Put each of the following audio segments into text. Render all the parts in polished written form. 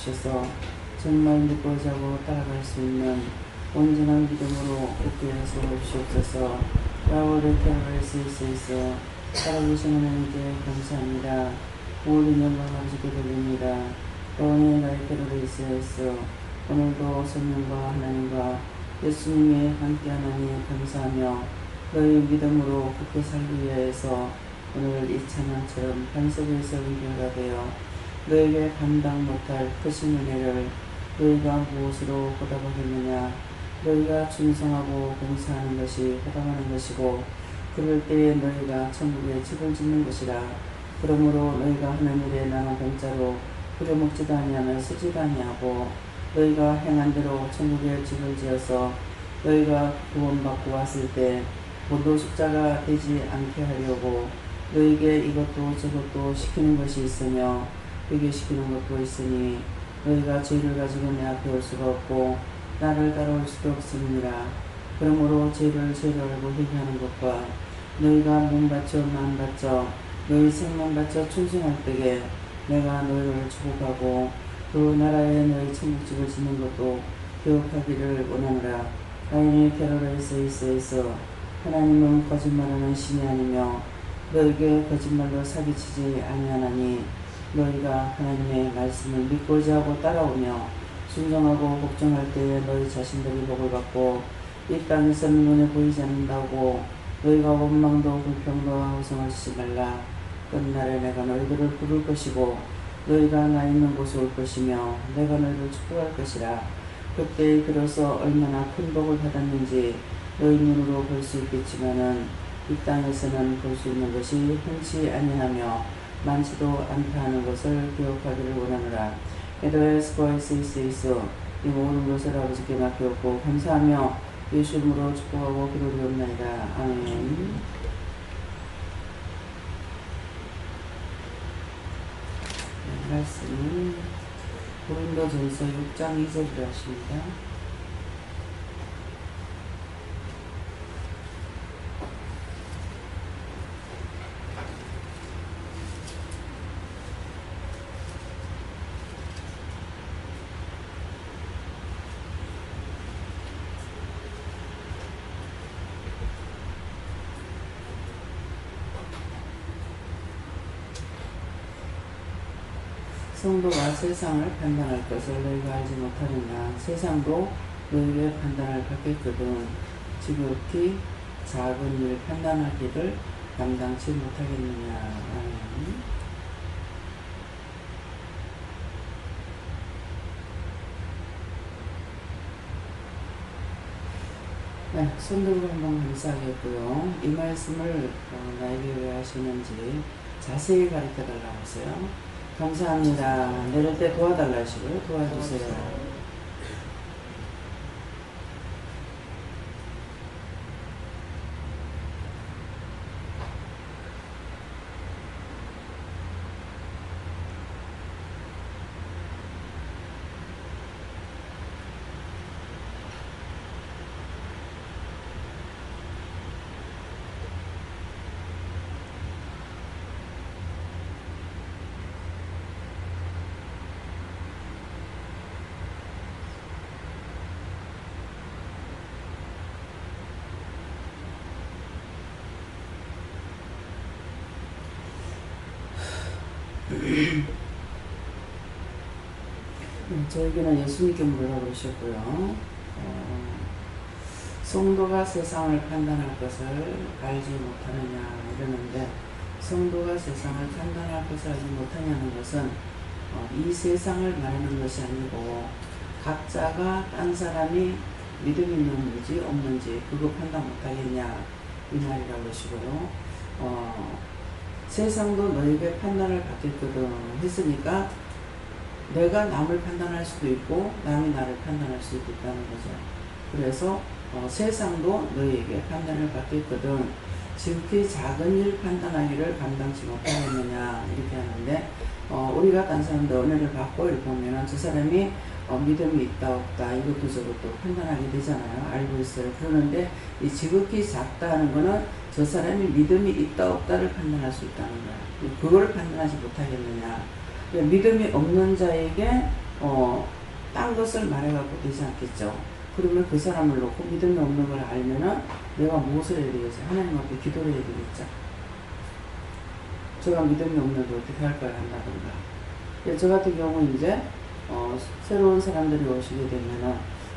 주셔서 정말 믿고 자고 따라갈 수 있는 온전한 믿음으로 굳게 서서 주옵소서. 라오르 테라리스에서 살아계신 하나님께 감사합니다. 모든 영광 아버지께 돌립니다. 또한 나의 테라리스에서 오늘도 성령과 하나님과 예수님의 함께하나니 감사하며 너희 믿음으로 굳게 살기 위해서 오늘 이 찬양처럼 반석에서 은결가 되어 너에게 감당 못할 크신 은혜를 너희가 무엇으로 보답하겠느냐. 너희가 충성하고 봉사하는 것이 보답하는 것이고 그럴 때에 너희가 천국에 집을 짓는 것이라. 그러므로 너희가 하는 일에 나는 공짜로 부려먹지도 아니하며 쓰지도 아니하고 너희가 행한 대로 천국에 집을 지어서 너희가 구원받고 왔을 때 본도숙자가 되지 않게 하려고 너희에게 이것도 저것도 시키는 것이 있으며 회개시키는 것도 있으니 너희가 죄를 가지고 내 앞에 올 수가 없고 나를 따라올 수도 없음이니라. 그러므로 죄를 알고 회개하는 것과 너희가 몸 바쳐 마음 바쳐 너희 생명 바쳐 충성할 때에 내가 너희를 축복하고 그 나라에 너희 천국집을 짓는 것도 기억하기를 원하노라. 라인의 테러리스에서 하나님은 거짓말하는 신이 아니며 너에게 거짓말로 사기치지 아니하나니 너희가 하나님의 말씀을 믿고자 하고 따라오며 순종하고 복종할 때에 너희 자신들이 복을 받고 이 땅에서는 눈에 보이지 않는다고 너희가 원망도 불평도 호성을 하지 말라. 끝날에 내가 너희들을 부를 것이고 너희가 나 있는 곳에 올 것이며 내가 너희를 축복할 것이라. 그때 비로소 얼마나 큰 복을 받았는지 너희 눈으로 볼 수 있겠지만은 이 땅에서는 볼 수 있는 것이 흔치 아니하며 많지도 않다 하는 것을 기억하기를 원하노라. 에더에스코에스이스이소 이 모든 것을 아버지께 맡겼고 감사하며 예수 이름으로 축복하고 기도드리옵나이다. 아멘. 말씀은 고린도전서 6장 2절이라 하십니다. 성도가 세상을 판단할 것을 너희가 알지 못하느냐. 세상도 너희의 판단을 받겠거든 지극히 작은 일 판단하기를 감당치 못하겠느냐. 네, 손들고 한번 감사하겠고요. 이 말씀을 나에게 왜 하시는지 자세히 가르쳐 달라고 하세요. 감사합니다. 내릴 때 도와달라 하시고요. 도와주세요. 저에게는 예수님께 물으라고 그러셨고요. 성도가 세상을 판단할 것을 알지 못하느냐 이러는데 성도가 세상을 판단할 것을 알지 못하냐는 것은 이 세상을 말하는 것이 아니고 각자가 딴 사람이 믿음이 있는지 없는지 그거 판단 못하겠냐 이 말이라고 하시고요. 세상도 너에게 판단을 받겠거든 했으니까 내가 남을 판단할 수도 있고 남이 나를 판단할 수도 있다는 거죠. 그래서 세상도 너희에게 판단을 받겠거든 지극히 작은 일 판단하기를 감당치 못하겠느냐 이렇게 하는데 우리가 딴 사람들 은혜를 받고 이렇게 보면은 저 사람이 믿음이 있다 없다 이것도 저것도 판단하게 되잖아요. 알고 있어요. 그러는데 이 지극히 작다 하는 거는 저 사람이 믿음이 있다 없다를 판단할 수 있다는 거예요. 그거를 판단하지 못하겠느냐. 믿음이 없는 자에게 딴 것을 말해갖고 되지 않겠죠. 그러면 그 사람을 놓고 믿음이 없는 걸 알면은 내가 무엇을 해야 되겠어요? 하나님 앞에 기도를 해야 되겠죠. 제가 믿음이 없는데 어떻게 할 거야 한다든가. 저 같은 경우는 이제 새로운 사람들이 오시게 되면은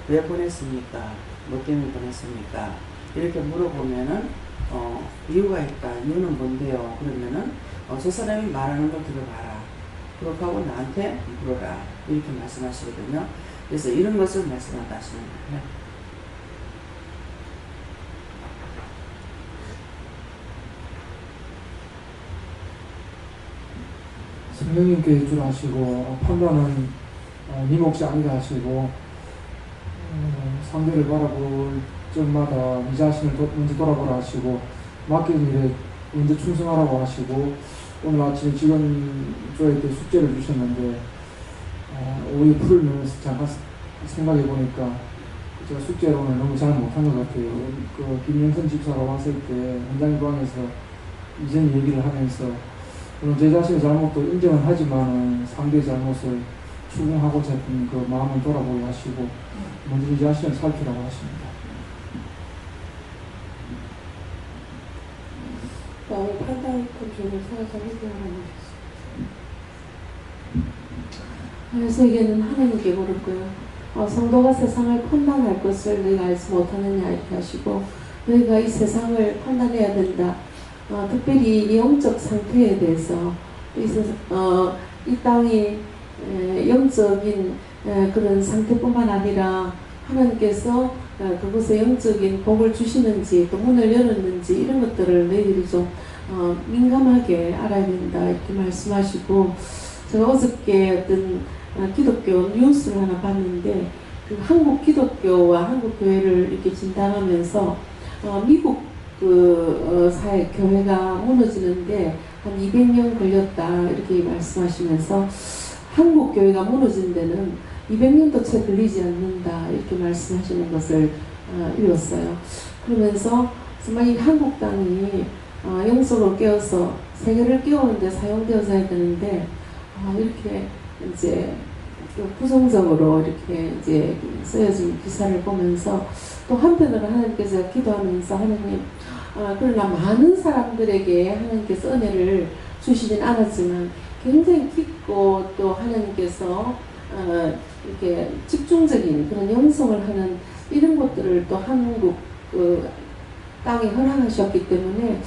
왜 보냈습니까? 뭐 때문에 보냈습니까? 이렇게 물어보면은 이유가 있다. 이유는 뭔데요? 그러면은 저 사람이 말하는 걸 들어봐라. 그렇게 하고 나한테 물어라. 이렇게 말씀하시거든요. 그래서 이런 것을 말씀한다 하시는 거예요. 성령님께 일줄하시고 판단은 네 몫이 아니다 하시고 상대를 바라볼 적마다 네 자신을 먼저 돌아보라 하시고 맡긴 일에 먼저 충성하라고 하시고 오늘 아침에 지금 저에게 숙제를 주셨는데 오후에 풀면서 잠깐 생각해 보니까 제가 숙제로는 너무 잘 못한 것 같아요. 그 김영선 집사가 왔을 때 원장님방에서 이전 얘기를 하면서 물론 제 자신의 잘못도 인정은 하지만 상대의 잘못을 추궁하고자 했던 그 마음을 돌아보게 하시고 먼저 이 자신을 살피라고 하십니다. 나의 판단의 컨트롤을 살아서 해결하는 것입니다. 세계는 하나님께 물었고요. 성도가 세상을 판단할 것을 너희가 알지 못하느냐 이렇게 하시고 너희가 이 세상을 판단해야 된다. 특별히 영적 상태에 대해서 이 땅이 영적인 그런 상태뿐만 아니라 하나님께서 그곳에 영적인 복을 주시는지 또 문을 열었는지 이런 것들을 너희들이 좀 민감하게 알아야 된다 이렇게 말씀하시고 제가 어저께 어떤 기독교 뉴스를 하나 봤는데 그 한국 기독교와 한국 교회를 이렇게 진단하면서 미국 사회 교회가 무너지는데 한 200년 걸렸다 이렇게 말씀하시면서 한국 교회가 무너진 데는 200년도 채 걸리지 않는다 이렇게 말씀하시는 것을 읽었어요. 그러면서 정말 이 한국 땅이 영적으로 깨어서 세계를 깨우는데 사용되어져야 되는데 이렇게 이제 부정적으로 이렇게 이제 쓰여진 기사를 보면서 또 한편으로 하나님께서 기도하면서 하나님 그러나 많은 사람들에게 하나님께서 은혜를 주시진 않았지만 굉장히 깊고 또 하나님께서 이렇게 집중적인 그런 영성을 하는 이런 것들을 또 한국 땅에 허락하셨기 때문에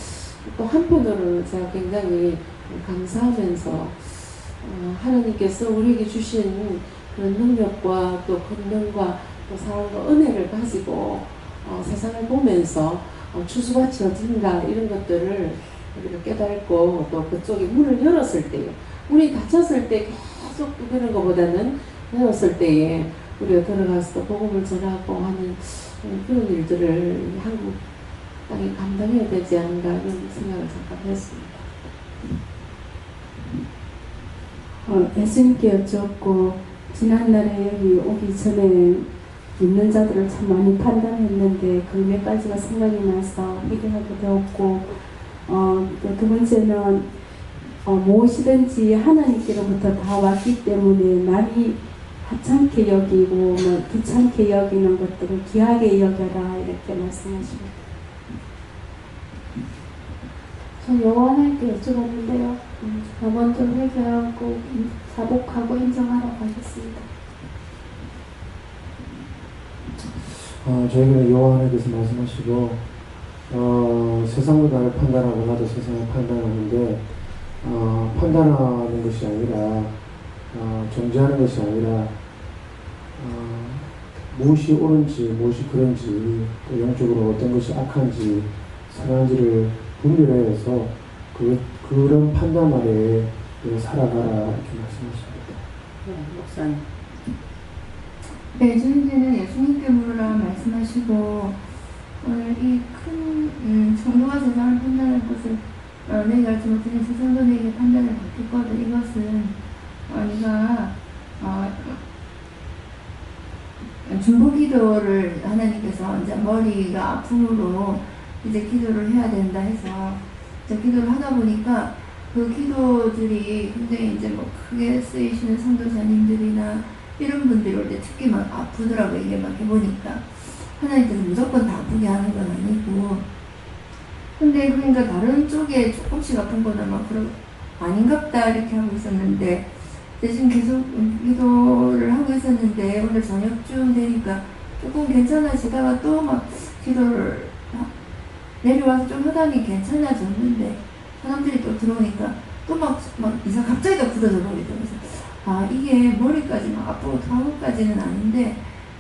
또 한편으로는 제가 굉장히 감사하면서 하나님께서 우리에게 주신 그런 능력과 또 권능과 또 사랑과 은혜를 가지고 세상을 보면서 추수가 지어진다 이런 것들을 우리가 깨닫고 또 그쪽에 문을 열었을 때에 문이 닫혔을 때 계속 두드리는 것보다는 열었을 때에 우리가 들어가서 복음을 전하고 하는 그런 일들을 한국 땅에 감당해야 되지 않은가 이런 생각을 잠깐 했습니다. 예수님께 여쭈었고 지난날에 여기 오기 전에 믿는 자들을 참 많이 판단했는데 그 몇 가지가 생각이 나서 해결하게 되었고 또 두 번째는 무엇이든지 하나님께로부터 다 왔기 때문에 남이 하찮게 여기고 뭐 귀찮게 여기는 것들을 귀하게 여겨라 이렇게 말씀하십니다. 전 요한에게 여쭤봤는데요. 먼저 회개하고 자복하고 인정하라고 하셨습니다. 저에게는 요한에게서 말씀하시고 세상도 나를 판단하고 나도 세상을 판단하는데 판단하는 것이 아니라 정죄하는 것이 아니라 무엇이 옳은지 무엇이 그런지 또 영적으로 어떤 것이 악한지 선한지를 분별해서 그런 판단 아래에 살아가라 이렇게 말씀하십니다. 목사님. 네, 주님께는 예수님께 물으라 말씀하시고 오늘 이 큰 성도가 세상을 판단할 것을 내가 알지 못하는 세상도 내게 판단을 받겠거든. 이것은 네가 중보 기도를 하나님께서 이제 머리가 아픔으로 이제 기도를 해야 된다 해서 이제 기도를 하다 보니까 그 기도들이 굉장히 이제 뭐 크게 쓰이시는 성도자님들이나 이런 분들이 올 때 특히 막 아프더라고요. 이게 막 해보니까 하나님께서 무조건 다 아프게 하는 건 아니고, 근데 그러니까 다른 쪽에 조금씩 아픈 거는 막 그런 아닌갑다 이렇게 하고 있었는데, 지금 계속 기도를 하고 있었는데 오늘 저녁쯤 되니까 조금 괜찮아지다가 또 막 기도를 내려와서 좀 하다니 괜찮아졌는데 사람들이 또 들어오니까 또 막 이상 갑자기 또 굳어져 버리더라고요. 아, 이게 머리까지 막 아프고 턱까지는 아닌데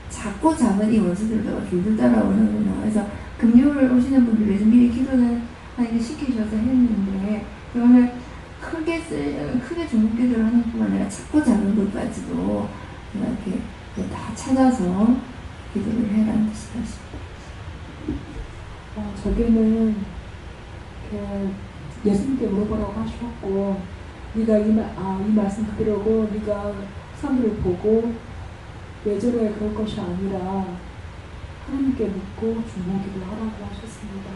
작고 작은 이 원수들도 줄줄 따라오는구나. 그래서 금요일 오시는 분들 위해서 미리 기도는 하나님께 시키셔서 했는데, 오늘 크게 중국 기도를 하는 뿐만 아니라 작고 작은 것까지도 이렇게 다 찾아서 기도를 해라는 뜻이다. 저기는 예수님께 물어보라고 하셨고, 네가 이 말씀 듣더라고 네가 사람들을 보고 예전에 그럴 것이 아니라 하나님께 묻고 중보기도 하라고 하셨습니다.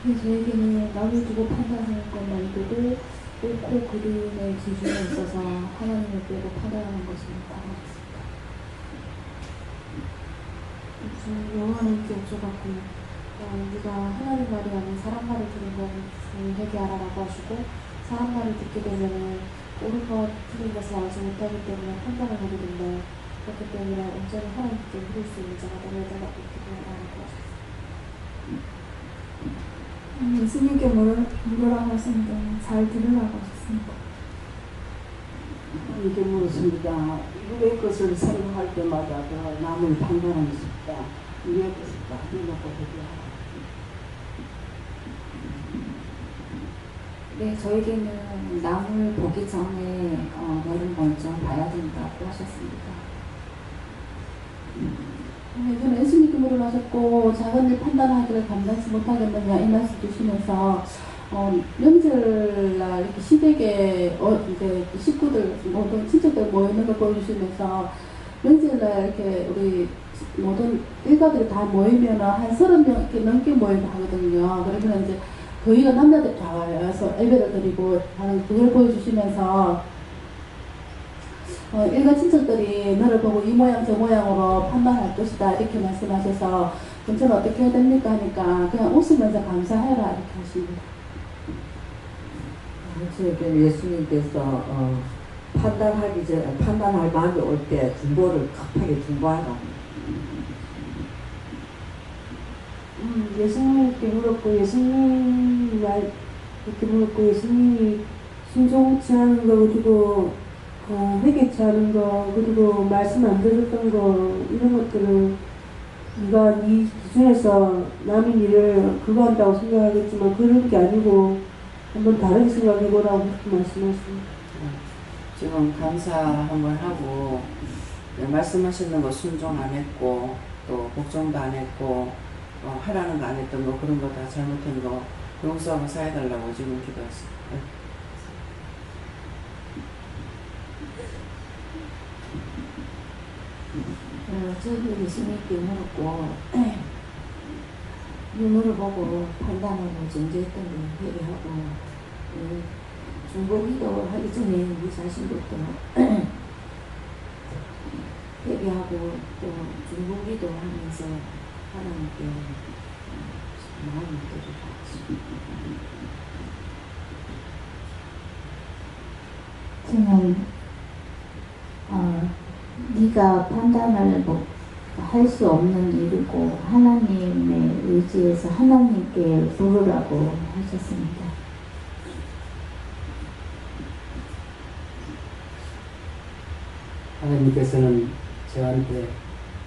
저에게는 남을 두고 판단하는 것 말고도 옳고 그름의 기준에 있어서 하나님을 빼고 판단하는 것은 다르겠습니다. 영화님께 여쭤봤고, 우리가 하나님 말이 아닌 사람 말을 들으면 회개하라고 하시고, 사람 말을 듣게 되면 옳은 것, 틀린 것을 알지 못하기 때문에 판단을 하게 된다. 그렇기 때문에 온전히 하나님께 물을 수 있는 자가 되려다가 기도하라고 하셨습니다. 예수님께 물으라고 하셨는데 잘 들으라고 하셨습니다. 이게 무엇입니다. 이의 것을 생각할 때마다 남을 판단하고 싶다. 이의 것을 빠져놓고 회개하라. 네, 저에게는 남을 보기 전에 너를 먼저 봐야 된다고 하셨습니다. 예전에 예수님께 물어하셨고, 작은 일 판단하기를 감당치 못하겠느냐 이 말씀 주시면서 명절날 이렇게 시댁에 이제 식구들 모든 친척들 모이는 걸 보여주시면서, 명절날 이렇게 우리 모든 일가들이 다 모이면 한 30명 이렇게 넘게 모이고 하거든요. 그러면 이제 거의가 남자들 다 와서 예배를 드리고 하는 그걸 보여주시면서, 일가 친척들이 너를 보고 이 모양 저 모양으로 판단할 것이다 이렇게 말씀하셔서, 그럼 저는 어떻게 해야 됩니까 하니까 그냥 웃으면서 감사해라 이렇게 하십니다. 저에게 예수님께서 판단할 마음이 올 때 중보를 급하게 중보하라. 예수님께 물었고, 예수님 말 이렇게 물었고, 예수님이 순종치 않은 거, 그리고 회개치 않은 거, 그리고 말씀 안 들었던 거, 이런 것들을 네가 네 기준에서 남의 일을 그거 한다고 생각하겠지만 그런 게 아니고 한번 다르게 생각해보라고 그렇게 말씀하십니다. 지금 감사 한번 하고, 말씀하시는 거 순종 안 했고, 또 복종도 안 했고, 하라는 거 안 했던 거, 그런 거 다 잘못한 거 용서하고 사해달라고 지금 기도했어요. 저도 예수님께 물었고, 눈으로 보고 판단하고 정죄했던 거 회개하고, 중보기도 하기 전에 우리 자신부터 회개하고 또 중보기도 하면서 하나님께 마음을 드리라. 저는 네가 판단을 할 수 없는 일이고 하나님의 의지에서 하나님께 부르라고 하셨습니다. 하나님께서는 저한테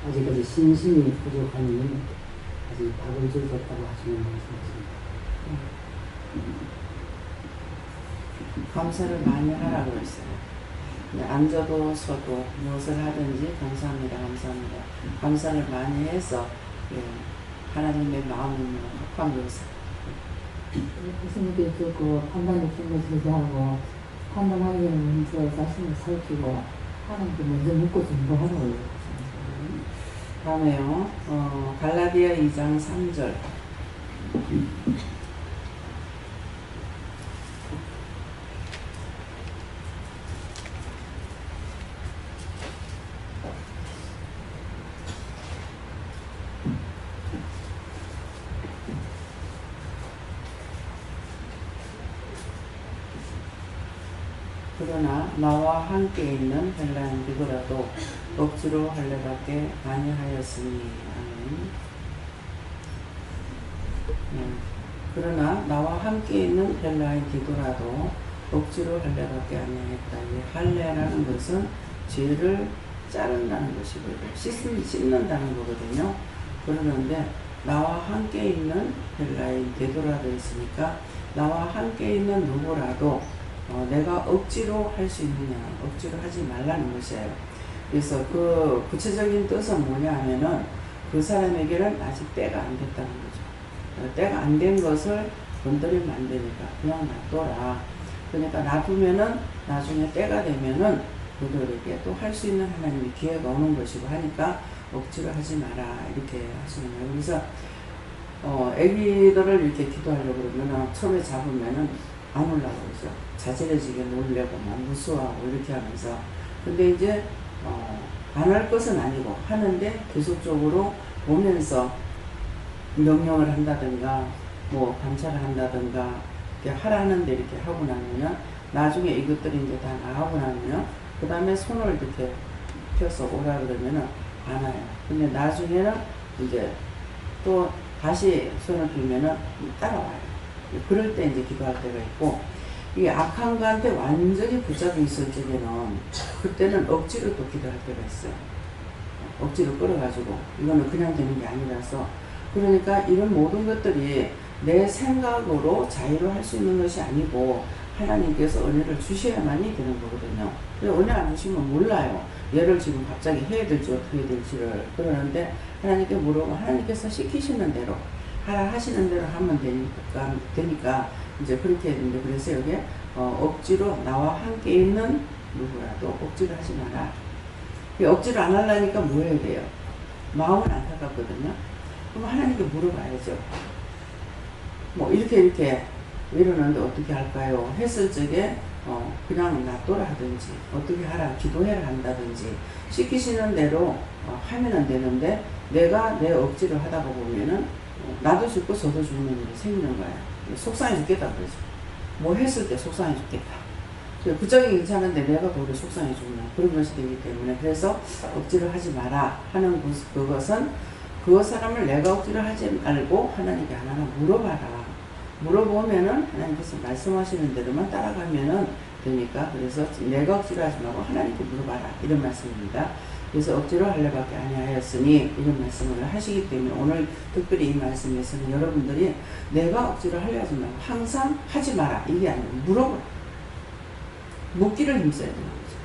아직까지 신심이 부족하니 아직 답을 주셨다고 하시는 말씀이십니다. 감사를 많이 하라고 했어요. 앉아도 서도 무엇을 하든지 감사합니다, 감사합니다. 감사를 많이 해서 하나님의 마음을 확 열었어요. 예수님께서 그 판단의 힘을 제시하고 판단하기 전에 먼저 자신을 살피고 하나님께 먼저 묻고 중보하라고. 다음에요. 갈라디아 2장 3절. 그러나 나와 함께 있는 헬라인이더라도 억지로 할례밖에 아니하였으니. 아멘. 그러나 나와 함께 있는 헬라인이더라도 억지로 할례밖에 아니하였다. 이 할례라는 것은 죄를 자른다는 것이거든요. 씻는다는 거거든요. 그러는데 나와 함께 있는 헬라인 되돌아도 있으니까 나와 함께 있는 누구라도 내가 억지로 할 수 있느냐, 억지로 하지 말라는 것이에요. 그래서 그 구체적인 뜻은 뭐냐 하면은 그 사람에게는 아직 때가 안 됐다는 거죠. 때가 안 된 것을 건드리면 안 되니까 그냥 놔둬라. 그러니까 놔두면은 나중에 때가 되면은 그들에게 또 할 수 있는 하나님의 기회가 오는 것이고 하니까 억지로 하지 마라 이렇게 하시는 거예요. 그래서 애기들을 이렇게 기도하려고 그러면은 처음에 잡으면은 안 올라오고 그러죠. 자지러지게 놀려고 막 무서워하고 이렇게 하면서 근데 이제 안 할 것은 아니고 하는데 계속적으로 보면서 명령을 한다든가 뭐 감찰을 한다든가 이렇게 하라는데 이렇게 하고 나면은 나중에 이것들이 이제 다 나가고 나면은 그 다음에 손을 이렇게 펴서 오라 그러면은 안 와요. 근데 나중에는 이제 또 다시 손을 펴면은 따라와요. 그럴 때 이제 기도할 때가 있고, 이 악한 거한테 완전히 붙잡혀 있을 적에는 그때는 억지로 또 기도할 때가 있어요. 억지로 끌어가지고 이거는 그냥 되는 게 아니라서. 그러니까 이런 모든 것들이 내 생각으로 자유로 할 수 있는 것이 아니고 하나님께서 은혜를 주셔야만이 되는 거거든요. 은혜 안 주시면 몰라요. 얘를 지금 갑자기 해야 될지 어떻게 해야 될지를. 그러는데 하나님께 물어보면 하나님께서 시키시는 대로 하라 하시는 대로 하면 되니까 이제 그렇게 했는데, 그래서 여기 억지로 나와 함께 있는 누구라도 억지로 하지 마라. 억지로 안 하려니까 뭐 해야 돼요? 마음은 안타깝거든요. 그럼 하나님께 물어봐야죠. 뭐 이렇게 이러는데 어떻게 할까요? 했을 적에 그냥 놔둬라 하든지 어떻게 하라 기도해라 한다든지 시키시는 대로 하면은 되는데, 내가 내 억지로 하다가 보면은 나도 죽고 저도 죽는 일이 생기는 거야. 속상해 죽겠다 그러죠. 뭐 했을 때 속상해 죽겠다. 구적이 괜찮은데 내가 도리어 속상해 죽는 그런 것이 되기 때문에, 그래서 억지로 하지 마라 하는 그것은 그 사람을 내가 억지로 하지 말고 하나님께 하나하나 물어봐라. 물어보면은 하나님께서 말씀하시는 대로만 따라가면은 되니까, 그래서 내가 억지로 하지 말고 하나님께 물어봐라 이런 말씀입니다. 그래서 억지로 할례밖에 아니하였으니 이런 말씀을 하시기 때문에 오늘 특별히 이 말씀에서는 여러분들이 내가 억지로 하려 하지 말고 항상 하지 마라 이게 아니라 물어보라. 묻기를 힘써야 되는 거죠.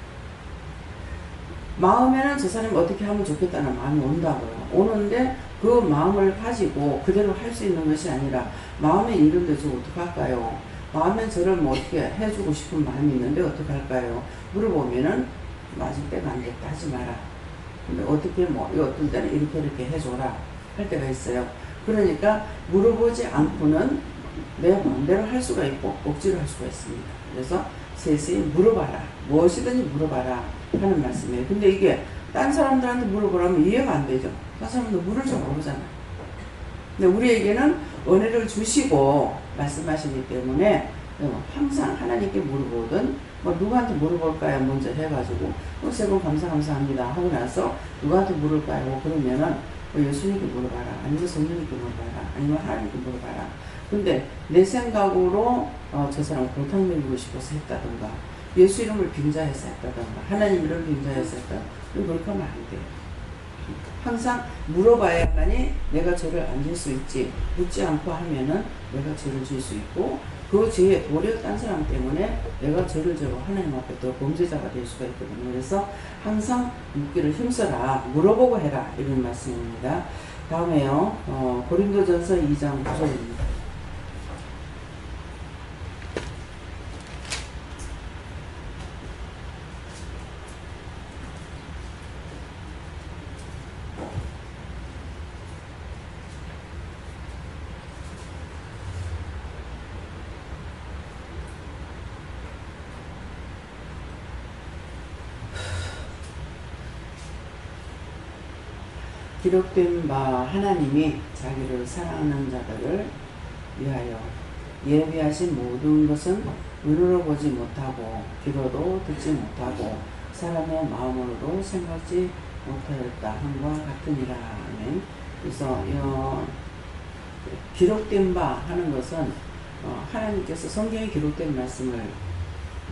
마음에는 저 사람이 어떻게 하면 좋겠다는 마음이 온다고요. 오는데 그 마음을 가지고 그대로 할 수 있는 것이 아니라 마음에 이런데 저 어떡할까요? 마음에 저를 뭐 어떻게 해주고 싶은 마음이 있는데 어떡할까요? 물어보면은 아직 때가 안 됐다 하지 마라. 근데 어떻게 뭐 어떤 때는 이렇게 해줘라 할 때가 있어요. 그러니까 물어보지 않고는 내 마음대로 할 수가 있고 억지로 할 수가 있습니다. 그래서 셋이 물어봐라. 무엇이든지 물어봐라 하는 말씀이에요. 근데 이게 딴 사람들한테 물어보라면 이해가 안 되죠. 딴 사람도 물을 줄 모르잖아요. 근데 우리에게는 은혜를 주시고 말씀하시기 때문에 항상 하나님께 물어보든 뭐 누구한테 물어볼까요? 먼저 해가지고 세 번 감사합니다 하고 나서 누구한테 물을까요? 그러면은 예수님께 물어봐라, 아니면 성령님께 물어봐라, 아니면 하나님께 물어봐라. 근데 내 생각으로 저 사람 골탕 먹이고 싶어서 했다던가, 예수 이름을 빙자해서 했다던가, 하나님 이름을 빙자해서 했다던가, 그렇게 하면 안 돼요. 항상 물어봐야만이 내가 죄를 안 질 수 있지. 묻지 않고 하면은 내가 죄를 질 수 있고, 그 죄에 도리어 딴 사람 때문에 내가 죄를 지고 하나님 앞에 또 범죄자가 될 수가 있거든요. 그래서 항상 묻기를 힘써라, 물어보고 해라 이런 말씀입니다. 다음에요, 고린도전서 2장 9절입니다. 기록된 바 하나님이 자기를 사랑하는 자들을 위하여 예비하신 모든 것은 눈으로 보지 못하고 귀로도 듣지 못하고 사람의 마음으로도 생각지 못하였다 함과 같으니라. 아멘. 그래서 기록된 바 하는 것은 하나님께서 성경에 기록된 말씀을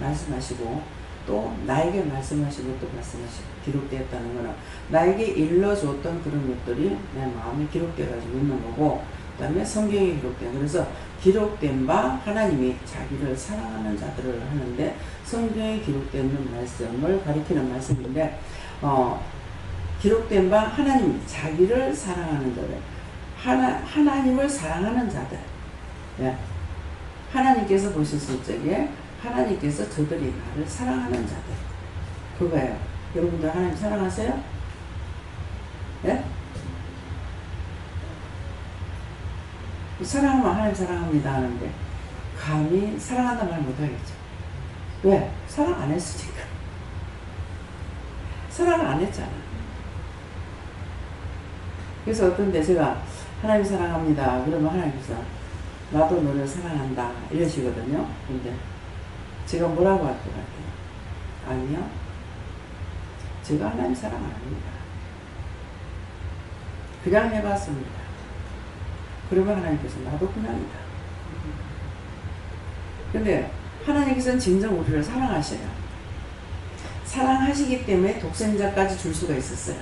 말씀하시고 또 나에게 말씀하시고 또 말씀하시고 기록되었다는 것은 나에게 일러줬던 그런 것들이 내 마음에 기록되어 가지고 있는 거고, 그 다음에 성경에 기록된, 그래서 기록된 바 하나님이 자기를 사랑하는 자들을 하는데 성경에 기록된 말씀을 가리키는 말씀인데, 기록된 바 하나님 자기를 사랑하는 자들, 하나님을 사랑하는 자들, 예. 하나님께서 보셨을 적에 하나님께서 저들이 나를 사랑하는 자들, 그거예요. 여러분들 하나님 사랑하세요? 예? 사랑하면 하나님 사랑합니다 하는데 감히 사랑한다 말 못하겠죠. 왜? 사랑 안 했으니까. 사랑을 안 했잖아. 그래서 어떤 데 제가 하나님 사랑합니다 그러면 하나님께서 나도 너를 사랑한다 이러시거든요. 근데 제가 뭐라고 할 것 같아요? 아니요, 제가 하나님 사랑 안 합니다. 그냥 해봤습니다. 그러면 하나님께서 나도 그냥이다. 근데 하나님께서는 진정 우리를 사랑하셔요. 사랑하시기 때문에 독생자까지 줄 수가 있었어요.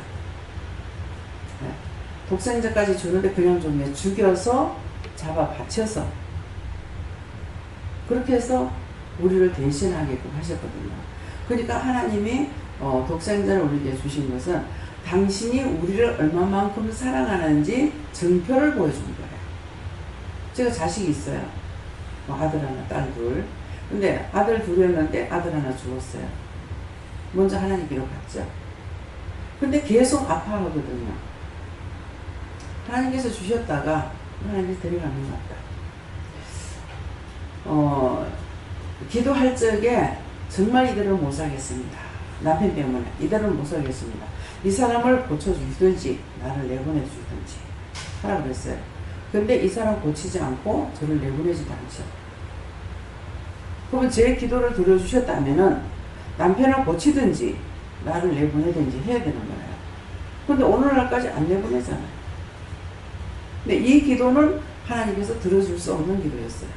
네. 독생자까지 주는데 그냥 좀 죽여서 잡아 바쳐서 그렇게 해서 우리를 대신하게끔 하셨거든요. 그러니까 하나님이 독생자를 우리에게 주신 것은 당신이 우리를 얼마만큼 사랑하는지 증표를 보여준 거예요. 제가 자식이 있어요. 아들 하나, 딸 둘. 근데 아들 둘이었는데 아들 하나 죽었어요. 먼저 하나님께로 갔죠. 근데 계속 아파하거든요. 하나님께서 주셨다가 하나님께서 데려가는 것 같다. 기도할 적에 정말 이대로 못 살겠습니다. 남편 때문에 이대로 못 살겠습니다. 이 사람을 고쳐주든지 나를 내보내주든지 하라고 그랬어요. 근데 이 사람 고치지 않고 저를 내보내지도 않죠. 그러면 제 기도를 들어주셨다면은 남편을 고치든지 나를 내보내든지 해야 되는 거예요. 근데 오늘날까지 안 내보내잖아요. 근데 이 기도는 하나님께서 들어줄 수 없는 기도였어요.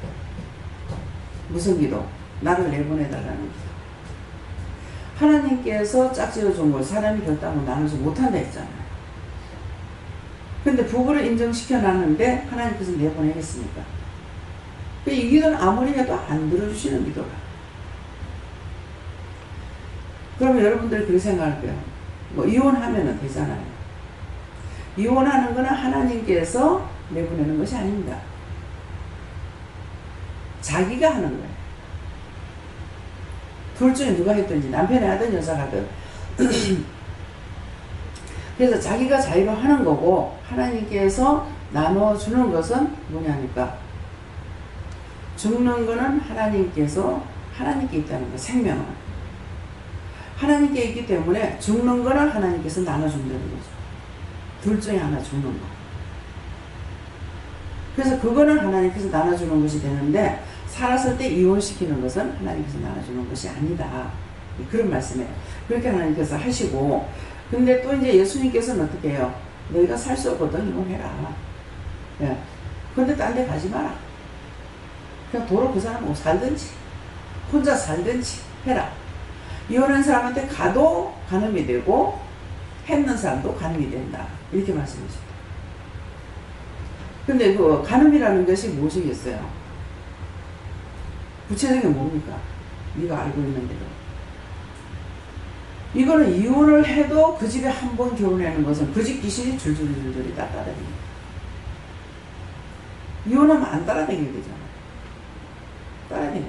무슨 기도? 나를 내보내달라는 기도. 하나님께서 짝지어 준 걸 사람이 결단하고 나누지 못한다 했잖아요. 근데 부부를 인정시켜 놨는데 하나님께서 내보내겠습니까? 이 기도는 아무리 해도 안 들어주시는 기도라. 그러면 여러분들이 그렇게 생각할 거예요. 뭐 이혼하면 되잖아요. 이혼하는 거는 하나님께서 내보내는 것이 아닙니다. 자기가 하는 거예요. 둘 중에 누가 했든지 남편이 하든 여자가 하든 그래서 자기가 자기로 하는 거고 하나님께서 나눠주는 것은 뭐냐니까 죽는 거는 하나님께서 하나님께 있다는 거. 생명은 하나님께 있기 때문에 죽는 거는 하나님께서 나눠준다는 거죠. 둘 중에 하나 죽는 거. 그래서 그거는 하나님께서 나눠주는 것이 되는데 살았을 때 이혼시키는 것은 하나님께서 나눠주는 것이 아니다. 그런 말씀이에요. 그렇게 하나님께서 하시고, 근데 또 이제 예수님께서는 어떻게 해요? 너희가 살 수 없거든 이혼해라. 예. 근데 딴 데 가지 마라. 그냥 도로 그 사람하고 살든지 혼자 살든지 해라. 이혼한 사람한테 가도 간음이 되고 했는 사람도 간음이 된다. 이렇게 말씀하십니다. 근데 그 간음이라는 것이 무엇이겠어요? 구체적인 뭡니까? 네가 알고 있는 대로. 이거는 이혼을 해도 그 집에 한 번 결혼하는 것은 그 집 귀신이 줄줄줄줄이 다 따라다닙니다. 이혼하면 안 따라다니게 되잖아. 따라다녀.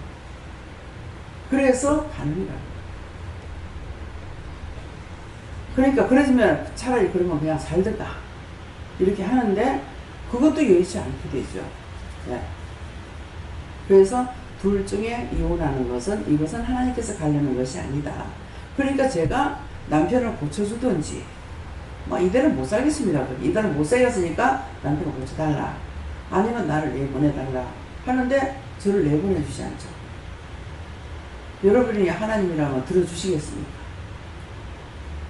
그래서 간음이라고. 그러니까 그러면 차라리 그러면 그냥 살든가 이렇게 하는데 그것도 여의치 않게 되죠. 네. 그래서 둘 중에 이혼하는 것은 이것은 하나님께서 가려는 것이 아니다. 그러니까 제가 남편을 고쳐주든지 뭐 이대로 못 살겠습니다. 이대로 못 살겠으니까 남편을 고쳐달라. 아니면 나를 내보내달라 하는데 저를 내보내주지 않죠. 여러분이 하나님이라면 들어주시겠습니까?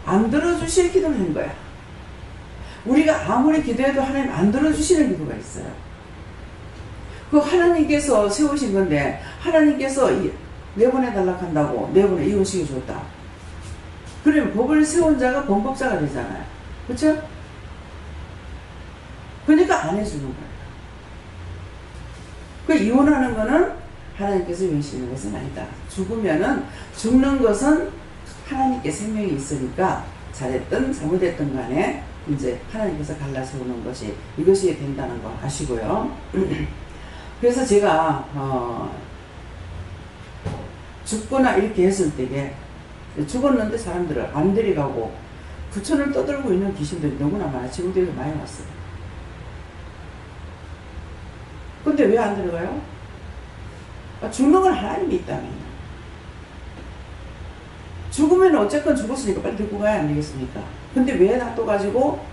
안 들어주실 기도를 한 거야. 우리가 아무리 기도해도 하나님 안 들어주시는 기도가 있어요. 그 하나님께서 세우신 건데 하나님께서 내보내달라고 한다고 내보내 이혼시켜 줬다. 그러면 법을 세운 자가 범법자가 되잖아요. 그렇죠? 그러니까 안 해주는 거예요. 그 이혼하는 거는 하나님께서 위시는 것은 아니다. 죽는 것은 하나님께 생명이 있으니까 잘했든 잘못했든 간에 이제 하나님께서 갈라세우는 이것이 된다는 거 아시고요. 그래서 제가 죽거나 이렇게 했을 때에 죽었는데 사람들을 안 데려가고 부천을 떠들고 있는 귀신들이 너무나 많아. 지금도 여기 많이 왔어요. 근데 왜 안 데려가요? 죽는 건 하나님이 있다면. 죽으면 어쨌건 죽었으니까 빨리 데리고 가야 안 되겠습니까? 근데 왜 놔둬가지고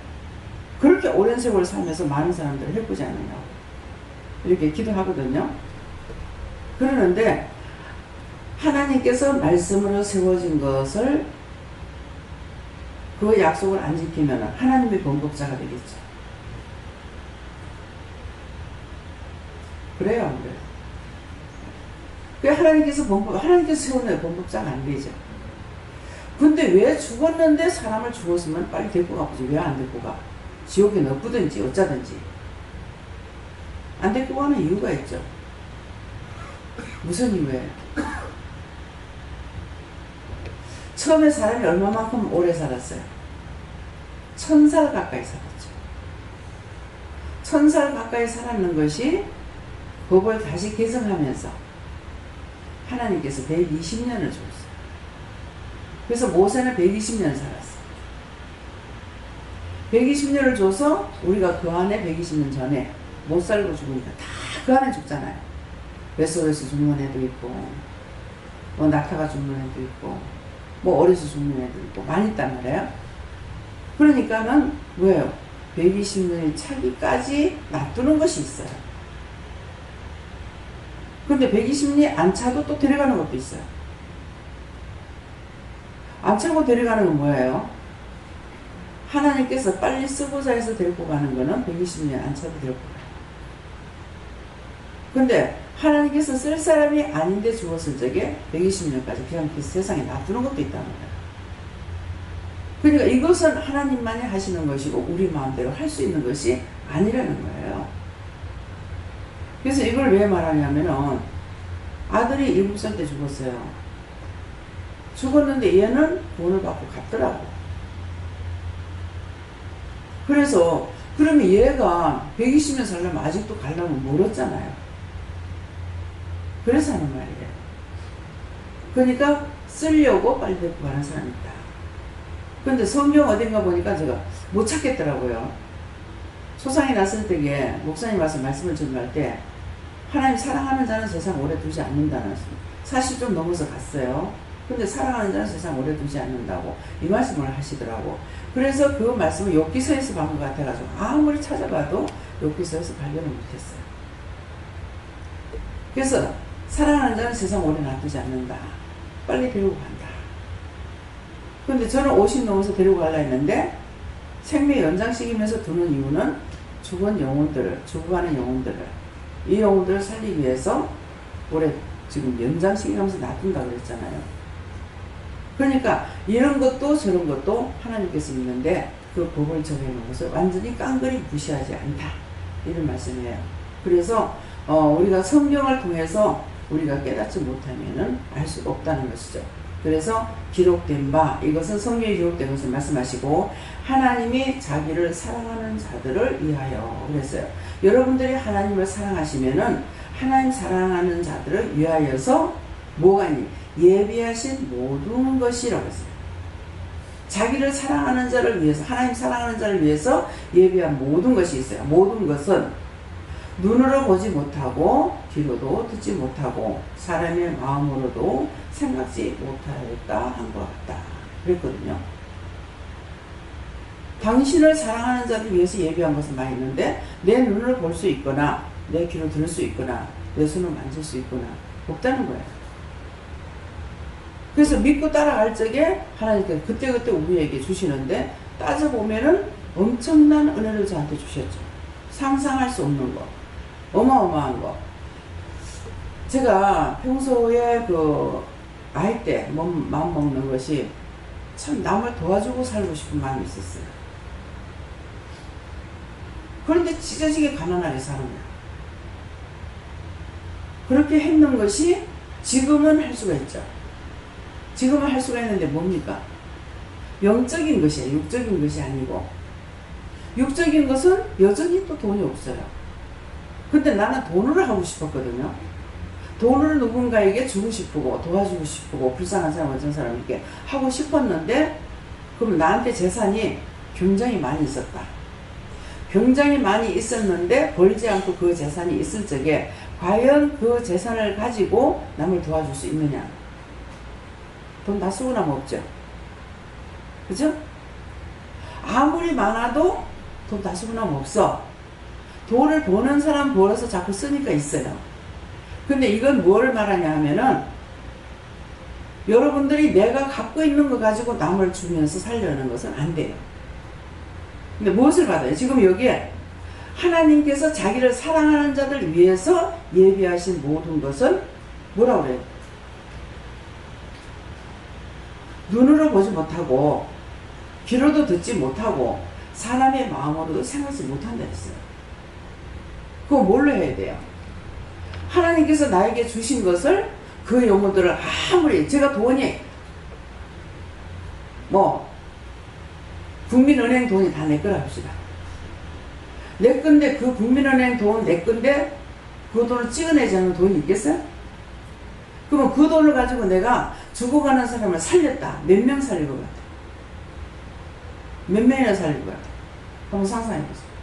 그렇게 오랜 세월 살면서 많은 사람들을 해보지 않느냐고 이렇게 기도하거든요. 그러는데 하나님께서 말씀으로 세워진 것을 그 약속을 안 지키면 하나님의 범법자가 되겠죠. 그래요, 안 그래요? 왜 하나님께서 세우는 범법자가 안 되죠. 근데 왜 죽었는데 사람을 죽었으면 빨리 데리고 가보지. 왜 안 데리고 가? 지옥에 넣부든지 어쩌든지. 안 데리고 가는 이유가 있죠. 무슨 이유예요? 처음에 사람이 얼마만큼 오래 살았어요? 1000살 가까이 살았죠. 1000살 가까이 살았는 것이 법을 다시 개정하면서 하나님께서 120년을 줬어요. 그래서 모세는 120년 살았어요. 120년을 줘서 우리가 그 안에 120년 전에 못 살고 죽으니까 다 그 안에 죽잖아요. 뱃속에서 죽는 애도 있고 뭐 낙타가 죽는 애도 있고 뭐 어려서 죽는 애도 있고 많이 있단 말이에요. 그러니까는 뭐예요? 120년이 차기까지 놔두는 것이 있어요. 근데 120년이 안 차도 또 데려가는 것도 있어요. 안 차고 데려가는 건 뭐예요? 하나님께서 빨리 쓰고자 해서 데리고 가는 거는 120년 안 차도 데리고 가요. 근데 하나님께서 쓸 사람이 아닌데 죽었을 적에 120년까지 그냥 그 세상에 놔두는 것도 있다는 거예요. 그러니까 이것은 하나님만이 하시는 것이고 우리 마음대로 할 수 있는 것이 아니라는 거예요. 그래서 이걸 왜 말하냐면은 아들이 7살 때 죽었어요. 죽었는데 얘는 돈을 받고 갔더라고. 그래서 그러면 얘가 120년 살려면 아직도 가려면 멀었잖아요. 그래서 하는 말이에요. 그러니까 쓰려고 빨리 데리고 가는 사람이 있다. 근데 성경 어딘가 보니까 제가 못 찾겠더라고요. 소상이 났을 때에 목사님 와서 말씀을 전할 때 하나님 사랑하는 자는 세상 오래 두지 않는다는 사실 좀 넘어서 갔어요. 근데 사랑하는 자는 세상 오래 두지 않는다고 이 말씀을 하시더라고. 그래서 그 말씀을 욥기서에서 본 것 같아가지고 아무리 찾아봐도 욥기서에서 발견을 못했어요. 그래서 사랑하는 자는 세상 오래 놔두지 않는다. 빨리 데리고 간다. 근데 저는 50 넘어서 데리고 가려 했는데 생명 연장시키면서 두는 이유는 죽은 영혼들을, 죽어가는 영혼들을, 이 영혼들을 살리기 위해서 올해 지금 연장시키면서 놔둔다 그랬잖아요. 그러니까 이런 것도 저런 것도 하나님께서 있는데 그 법을 정해놓은 것을 완전히 깡그리 무시하지 않다. 이런 말씀이에요. 그래서 우리가 성경을 통해서 우리가 깨닫지 못하면은 알 수가 없다는 것이죠. 그래서 기록된 바, 이것은 성경에 기록된 것을 말씀하시고 하나님이 자기를 사랑하는 자들을 위하여 그랬어요. 여러분들이 하나님을 사랑하시면은 하나님 사랑하는 자들을 위하여서 뭐가 있니? 예비하신 모든 것이라고 했어요. 자기를 사랑하는 자를 위해서, 하나님 사랑하는 자를 위해서 예비한 모든 것이 있어요. 모든 것은 눈으로 보지 못하고 귀로도 듣지 못하고 사람의 마음으로도 생각지 못하였다 한 것 같다 그랬거든요. 당신을 사랑하는 자를 위해서 예비한 것은 많이 있는데 내 눈으로 볼 수 있거나 내 귀로 들을 수 있거나 내 손을 만질 수 있거나 없다는 거예요. 그래서 믿고 따라갈 적에 하나님께서 그때그때 우리에게 주시는데 따져보면은 엄청난 은혜를 저한테 주셨죠. 상상할 수 없는 거. 어마어마한 거. 제가 평소에 그 아이 때 마음 먹는 것이 참 남을 도와주고 살고 싶은 마음이 있었어요. 그런데 찢어지게 가난하게 사는 거야. 그렇게 했는 것이 지금은 할 수가 있죠. 지금은 할 수가 있는데 뭡니까? 영적인 것이에요. 육적인 것이 아니고. 육적인 것은 여전히 또 돈이 없어요. 근데 나는 돈으로 하고 싶었거든요. 돈을 누군가에게 주고 싶고 도와주고 싶고 불쌍한 사람 어떤 사람에게 하고 싶었는데 그럼 나한테 재산이 굉장히 많이 있었다. 굉장히 많이 있었는데 벌지 않고 그 재산이 있을 적에 과연 그 재산을 가지고 남을 도와줄 수 있느냐. 돈 다 쓰고 나면 없죠. 그죠? 아무리 많아도 돈 다 쓰고 나면 없어. 돈을 버는 사람 벌어서 자꾸 쓰니까 있어요. 근데 이건 뭐를 말하냐 하면은 여러분들이 내가 갖고 있는 거 가지고 남을 주면서 살려는 것은 안 돼요. 근데 무엇을 받아요? 지금 여기에 하나님께서 자기를 사랑하는 자들 위해서 예비하신 모든 것은 뭐라고 그래요? 눈으로 보지 못하고 귀로도 듣지 못하고 사람의 마음으로도 생각지 못한다 했어요. 그거 뭘로 해야 돼요? 하나님께서 나에게 주신 것을 그 영혼들을 아무리 제가 돈이 국민은행 돈이 다 내 거라 합시다. 내 건데 그 국민은행 돈 내 건데 그 돈을 찍어내지 않는 돈이 있겠어요? 그러면 그 돈을 가지고 내가 죽어가는 사람을 살렸다. 몇 명 살릴 것 같아? 몇 명이나 살릴 것 같아? 한번 상상해보세요.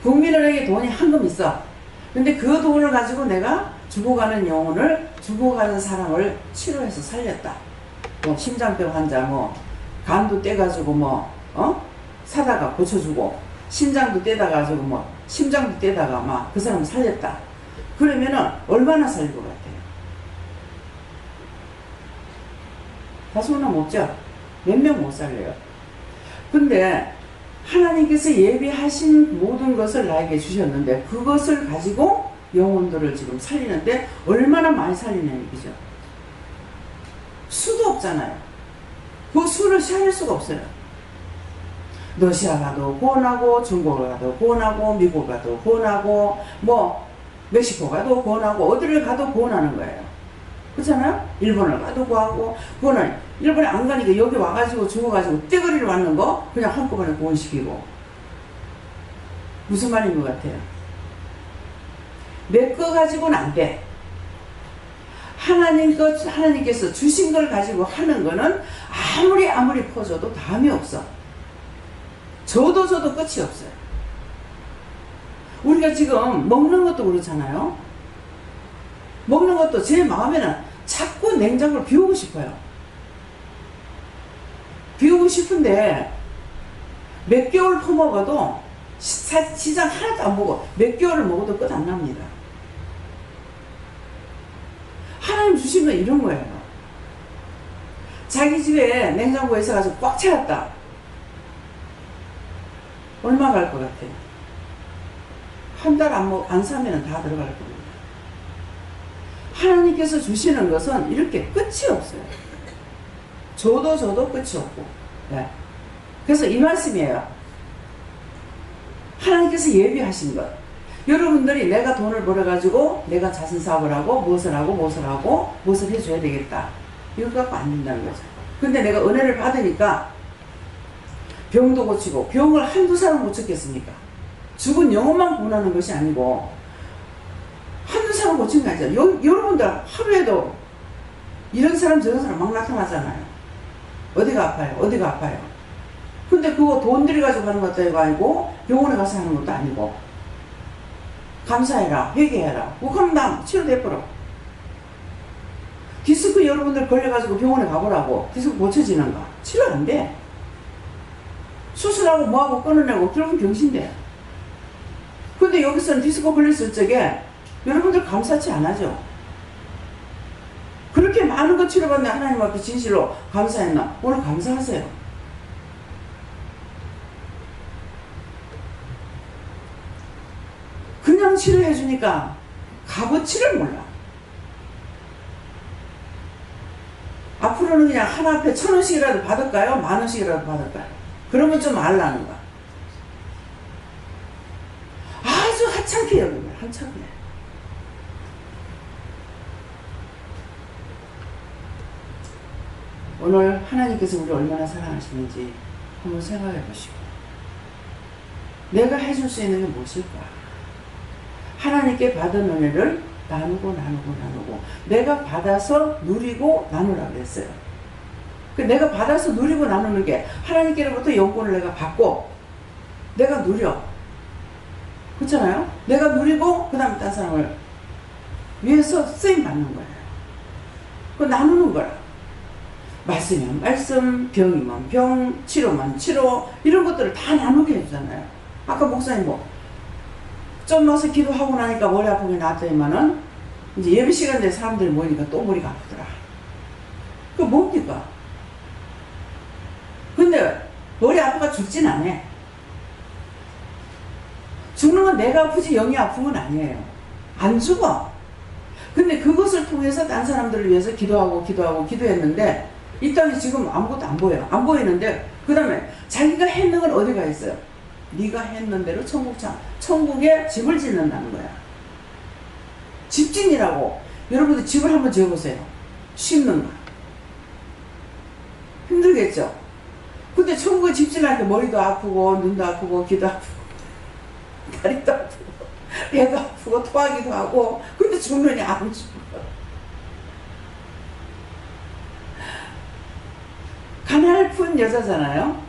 국민은행에 돈이 한금 있어. 근데 그 돈을 가지고 내가 죽어가는 영혼을, 죽어가는 사람을 치료해서 살렸다. 심장병 환자 간도 떼가지고 사다가 고쳐주고, 심장도 떼다가지고 심장도 떼다가 막 그 사람을 살렸다. 그러면은 얼마나 살릴 것 같아요? 다소나 없죠? 몇 명 못 살려요. 근데 하나님께서 예비하신 모든 것을 나에게 주셨는데 그것을 가지고 영혼들을 지금 살리는데 얼마나 많이 살리냐는 얘기죠. 수도 없잖아요. 그 수를 세할 수가 없어요. 러시아 가도 구원하고, 중국을 가도 구원하고, 미국 가도 구원하고, 멕시코 가도 구원하고, 어디를 가도 구원하는 거예요. 그렇잖아요? 일본을 가도 구하고, 구원을, 일본에 안 가니까 여기 와가지고 죽어가지고 떼거리를 맞는 거 그냥 한꺼번에 구원시키고. 무슨 말인 것 같아요? 내 거 가지고는 안 돼. 하나님께서 주신 걸 가지고 하는 거는 아무리 퍼줘도 담이 없어. 줘도 끝이 없어요. 우리가 지금 먹는 것도 그렇잖아요. 먹는 것도 제 마음에는 자꾸 냉장고를 비우고 싶어요. 비우고 싶은데 몇 개월 퍼먹어도 시장 하나도 안 보고 몇 개월을 먹어도 끝 안 납니다. 하나님 주신 건 이런 거예요. 자기 집에 냉장고에 있어가지고 꽉 채웠다. 얼마 갈 것 같아요? 한 달 안 사면 다 들어갈 겁니다. 하나님께서 주시는 것은 이렇게 끝이 없어요. 줘도 끝이 없고. 네. 그래서 이 말씀이에요. 하나님께서 예비하신 것. 여러분들이 내가 돈을 벌어가지고 내가 자선 사업을 하고 무엇을 해줘야 되겠다. 이거 갖고 안 된다는 거죠. 근데 내가 은혜를 받으니까 병도 고치고, 병을 한두 사람 고쳤겠습니까? 죽은 영혼만 구원하는 것이 아니고 한두 사람 고친 게 아니잖아요. 여러분들 하루에도 이런 사람 저런 사람 막 나타나잖아요. 어디가 아파요. 근데 그거 돈 들여가지고 하는 것도 아니고 병원에 가서 하는 것도 아니고 감사해라, 회개해라. 그럼 나 치료돼버려. 디스크 여러분들 걸려가지고 병원에 가보라고. 디스크 고쳐지는가? 치료 안 돼. 수술하고 뭐하고 끊어내고 그러면 병신돼. 근데 여기서는 디스크 걸렸을 적에 여러분들 감사치 안 하죠. 그렇게 많은 거 치료받는데 하나님 앞에 진실로 감사했나? 오늘 감사하세요. 그냥 치료해 주니까 값어치를 몰라. 앞으로는 그냥 하나 앞에 1,000원씩이라도 받을까요? 10,000원씩이라도 받을까요? 그러면 좀 알라는 거야. 아주 하찮게 여기면 하찮게. 오늘 하나님께서 우리 얼마나 사랑하시는지 한번 생각해 보시고, 내가 해줄 수 있는 게 무엇일까? 하나님께 받은 은혜를 나누고 내가 받아서 누리고 나누라고 그랬어요. 내가 받아서 누리고 나누는 게 하나님께로부터 영권을 내가 받고 내가 누려. 그렇잖아요? 내가 누리고 그 다음에 딴 사람을 위해서 쓰임받는 거예요. 그거 나누는 거야. 말씀이면 말씀, 병이면 병, 치료면 치료, 이런 것들을 다 나누게 해주잖아요. 아까 목사님 좀 와서 기도하고 나니까 머리 아프게 나왔더니만은 이제 예배 시간대 사람들이 모이니까 또 머리가 아프더라. 그게 뭡니까? 근데 머리 아파가 죽진 않아. 죽는 건 내가 아프지 영이 아픈 건 아니에요. 안 죽어. 근데 그것을 통해서 딴 사람들을 위해서 기도했는데 이 땅에 지금 아무것도 안 보여요. 안 보이는데 그 다음에 자기가 했는 건 어디가 있어요? 네가 했는 대로 천국에 집을 짓는다는 거야. 집짓이라고. 여러분들 집을 한번 지어보세요. 심는 거 힘들겠죠? 근데 천국에 집짓할 때 머리도 아프고 눈도 아프고 귀도 아프고 다리도 아프고 배도 아프고 토하기도 하고, 근데 죽느니 안 죽어. 가난한 여자잖아요.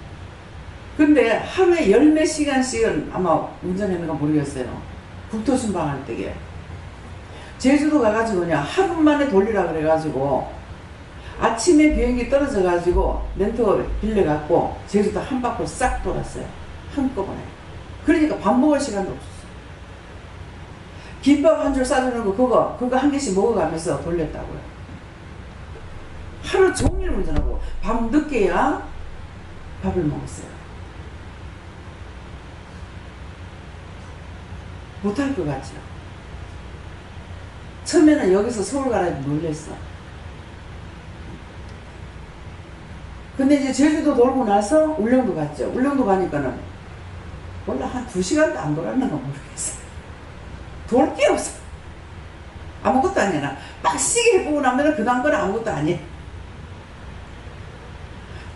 근데 하루에 10몇 시간씩은 아마 운전했는가 모르겠어요. 국토순방할 때게 제주도 가가지고 그냥 하루 만에 돌리라 그래가지고 아침에 비행기 떨어져가지고 렌터 빌려갖고 제주도 한 바퀴 싹 돌았어요. 한꺼번에. 그러니까 밥 먹을 시간도 없었어요. 김밥 한 줄 싸주는 거 그거 한 개씩 먹어가면서 돌렸다고요. 하루 종일 운전하고 밤 늦게야 밥을 먹었어요. 못할 것 같죠? 처음에는 여기서 서울 가라고 놀랬어. 근데 이제 제주도 돌고 나서 울릉도 갔죠. 울릉도 가니까는 몰라 한 2시간도 안 돌았는가 모르겠어요. 돌 게 없어. 아무것도 아니야. 빡시게 해보고 나면 그 다음 건 아무것도 아니야.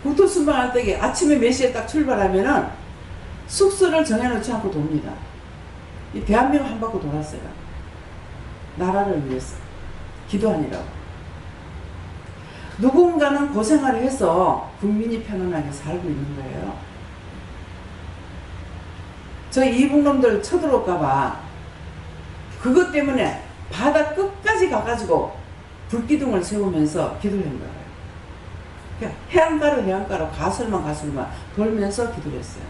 국토순방할 때 아침에 몇 시에 딱 출발하면은 숙소를 정해놓지 않고 돕니다. 이 대한민국 한 바퀴 돌았어요. 나라를 위해서. 기도하니라고. 누군가는 고생을 해서 국민이 편안하게 살고 있는 거예요. 저 이북놈들 쳐들어올까봐 그것 때문에 바다 끝까지 가가지고 불기둥을 세우면서 기도를 한 거예요. 그러니까 해안가로 가설만 돌면서 기도를 했어요.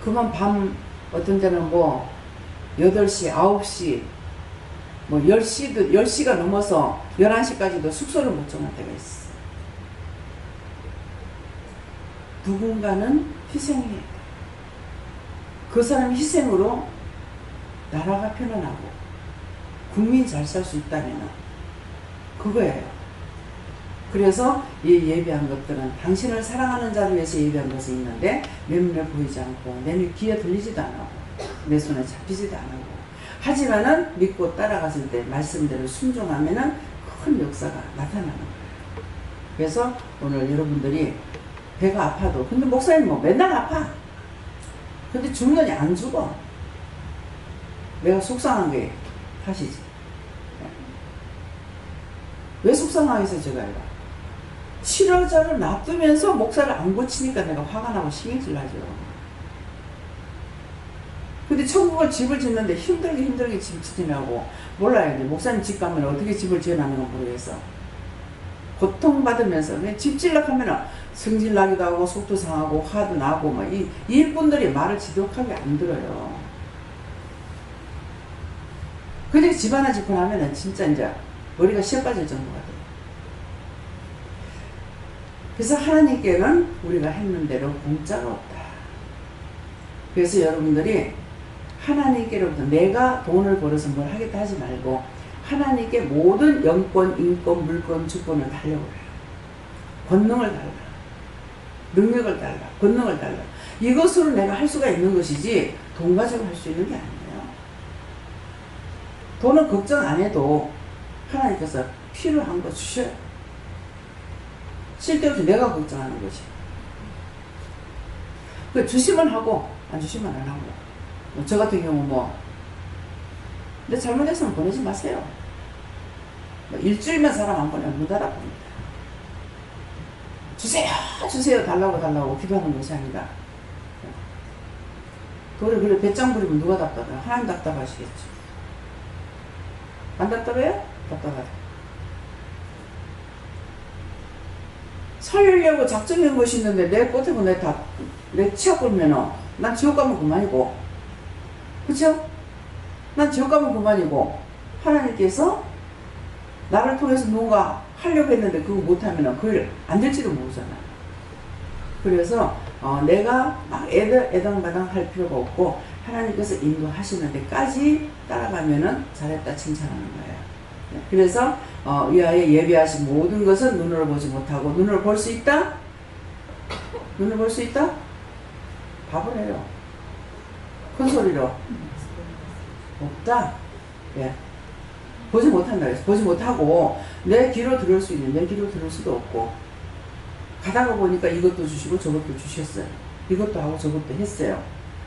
그만 밤 어떤 때는 8시, 9시, 10시가 넘어서 11시까지도 숙소를 못 정할 때가 있어. 누군가는 희생해. 그 사람 희생으로 나라가 편안하고 국민이 잘 살 수 있다면 그거예요. 그래서 이 예배한 것들은 당신을 사랑하는 자를 위해서 예배한 것이 있는데 내 눈에 보이지 않고 내 귀에 들리지도 않고 내 손에 잡히지도 않고, 하지만은 믿고 따라갔을 때 말씀대로 순종하면은 큰 역사가 나타나는 거예요. 그래서 오늘 여러분들이 배가 아파도, 근데 목사님 맨날 아파. 근데 죽느니 안 죽어. 내가 속상한 게 탓이지. 왜 속상하게 해서 제가 이거 치료자를 놔두면서 목사를 안 고치니까 내가 화가 나고 신경질 나죠. 근데 천국을 집을 짓는데 힘들게 집 지으라고. 몰라요. 이제 목사님 집 가면 어떻게 집을 지어놨는 건 모르겠어. 고통받으면서 그냥 집 지으려고 하면 성질 나기도 하고 속도 상하고 화도 나고 이 일꾼들이 말을 지독하게 안 들어요. 그렇게 집 하나 짓고 나면은 진짜 이제 머리가 시어 빠질 정도가 돼요. 그래서 하나님께는 우리가 했는 대로 공짜가 없다. 그래서 여러분들이 하나님께로부터 내가 돈을 벌어서 뭘 하겠다 하지 말고 하나님께 모든 영권, 인권, 물권, 주권을 달라고 해요. 권능을 달라. 능력을 달라. 권능을 달라. 이것으로 내가 할 수가 있는 것이지 돈 가지고 할 수 있는 게 아니에요. 돈은 걱정 안 해도 하나님께서 필요한 거 주셔요. 쓸데없이 내가 걱정하는 거지. 그 주시면 하고 안 주시면 안 하고. 저 같은 경우 근데 잘못했으면 보내지 마세요. 일주일만 사람 안 보내면 못 알아봅니다. 주세요 주세요 달라고 기도하는 것이 아니라 돌을 그래 배짱 부리면 누가 답답해요? 하나님 답답하시겠죠. 안 답답해요? 답답하죠. 살려고 작정한 것이 있는데 내 꽃에고 내 치아 꼴면은 난 지옥 가면 그만이고, 그쵸? 난 지옥 가면 그만이고, 하나님께서 나를 통해서 뭔가 하려고 했는데 그거 못하면은 그걸 안 될지도 모르잖아요. 그래서 내가 막 애당마당 할 필요가 없고 하나님께서 인도하시는 데까지 따라가면은 잘했다 칭찬하는 거예요. 그래서 위하여 예비하신 모든 것은 눈으로 보지 못하고 눈으로 볼 수 있다? 눈으로 볼 수 있다? 답을 해요. 큰 소리로. 없다. 예. 보지 못한다 그래서 보지 못하고 내 귀로 들을 수 있는 내 귀로 들을 수도 없고 가다가 보니까 이것도 주시고 저것도 주셨어요. 이것도 하고 저것도 했어요.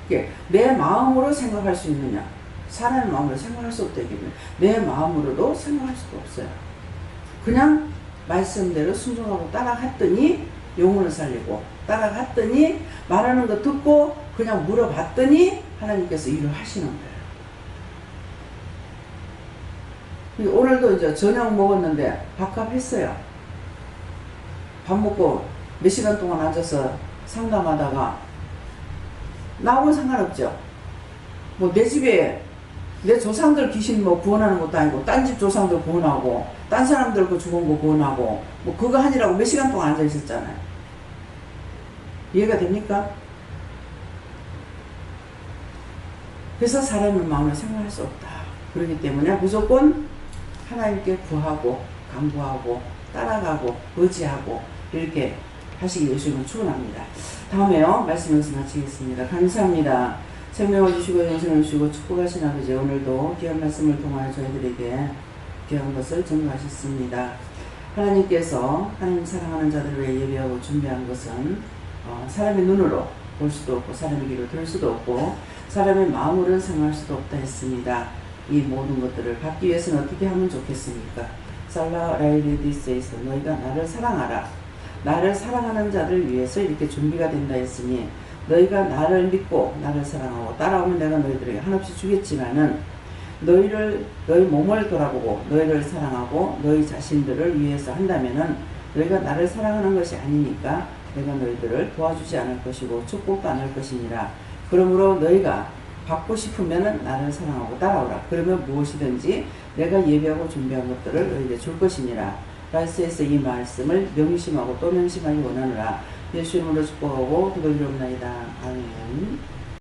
이게 내 마음으로 생각할 수 있느냐? 사람의 마음으로 생각할 수 없다기는 내 마음으로도 생각할 수도 없어요. 그냥 말씀대로 순종하고 따라갔더니 영혼을 살리고 따라갔더니 말하는 거 듣고 그냥 물어봤더니 하나님께서 일을 하시는 거예요. 오늘도 이제 저녁 먹었는데 밥값 했어요. 밥 먹고 몇 시간 동안 앉아서 상담하다가 나하고는 상관없죠. 내 집에 내 조상들 귀신 구원하는 것도 아니고 딴 집 조상들 구원하고 딴 사람들 그 죽은 거 구원하고 그거 하느라고 몇 시간 동안 앉아 있었잖아요. 이해가 됩니까? 그래서 사람의 마음을 생각할 수 없다. 그렇기 때문에 무조건 하나님께 구하고 간구하고 따라가고 의지하고 이렇게 하시기 예수님은 축원합니다. 다음에요. 말씀 여기서 마치겠습니다. 감사합니다. 생명을 주시고 영생을 주시고 축복하신 아버지, 오늘도 귀한 말씀을 통하여 저희들에게 귀한 것을 증거하셨습니다. 하나님께서 하나님 사랑하는 자들을 위해 예비하고 준비한 것은 사람의 눈으로 볼 수도 없고 사람의 귀로 들을 수도 없고 사람의 마음으로 생각할 수도 없다 했습니다. 이 모든 것들을 받기 위해서는 어떻게 하면 좋겠습니까? 살라라이디스에서 너희가 나를 사랑하라. 나를 사랑하는 자를 위해서 이렇게 준비가 된다 했으니 너희가 나를 믿고 나를 사랑하고 따라오면 내가 너희들에게 한없이 주겠지만은 너희 몸을 돌아보고 너희를 사랑하고 너희 자신들을 위해서 한다면은 너희가 나를 사랑하는 것이 아니니까 내가 너희들을 도와주지 않을 것이고 축복도 안 할 것이니라. 그러므로 너희가 받고 싶으면 나를 사랑하고 따라오라. 그러면 무엇이든지 내가 예비하고 준비한 것들을 너희에게 줄 것이니라. 라이스에서 이 말씀을 명심하고 또 명심하기 원하노라. 예수 이름으로 축복하고 기도드리옵나이다. 아멘.